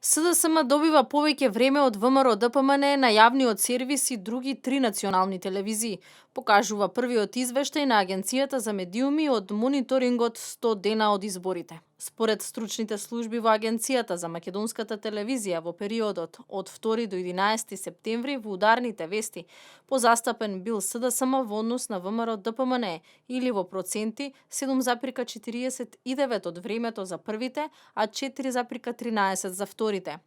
СДСМ добива повеќе време од ВМРО ДПМН на јавниот сервис и други 3 национални телевизии, покажува првиот извештај на Агенцијата за медиуми од мониторингот 100 дена од изборите. Според стручните служби во Агенцијата за македонската телевизија во периодот од 2 до 11 септември во ударните вести позастапен бил СДСМ во однос на ВМРО ДПМН или во проценти 7,49 од времето за првите, а 4,13 за вторите.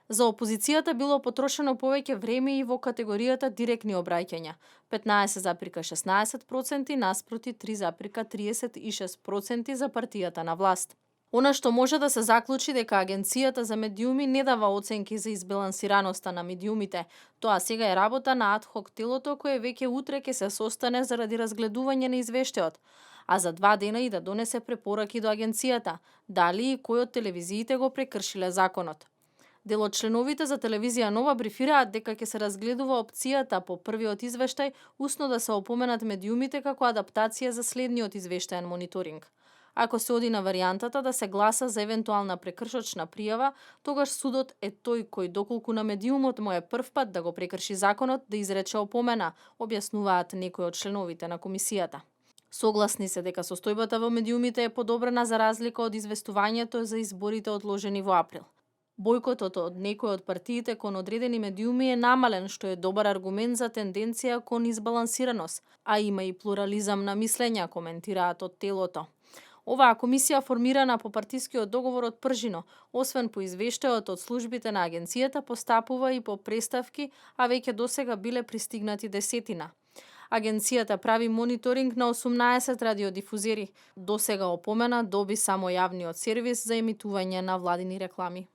За опозицијата било потрошено повеќе време и во категоријата директни обраќања 15,16% наспроти 3,36% за партијата на власт. Она што може да се заклучи дека Агенцијата за медиуми не дава оценки за избалансираноста на медиумите. Тоа сега е работа на адхок телото кое веќе утре ќе се состане заради разгледување на извештајот, а за 2 дена и да донесе препораки до Агенцијата, дали и кој од телевизиите го прекршиле законот. Дел од членовите за телевизија Нова брифираат дека ќе се разгледува опцијата по првиот извештај усно да се опоменат медиумите како адаптација за следниот извештаен мониторинг. Ако се оди на варијантата да се гласа за евентуална прекршочна пријава, тогаш судот е тој кој доколку на медиумот му е првпат да го прекрши законот да изрече опомена, објаснуваат некои од членовите на комисијата. Согласни се дека состојбата во медиумите е подобрена за разлика од известувањето за изборите одложени во април. Бојкотот од некои од партиите кон одредени медиуми е намален, што е добар аргумент за тенденција кон избалансираност, а има и плурализам на мислења, коментираат од телото. Оваа комисија формирана по партискиот договор од пржино, освен по извештајот од службите на агенцијата, постапува и по преставки, а веќе досега биле пристигнати 10. Агенцијата прави мониторинг на 18 радиодифузери. Досега опомена доби само јавниот сервис за емитување на владини реклами.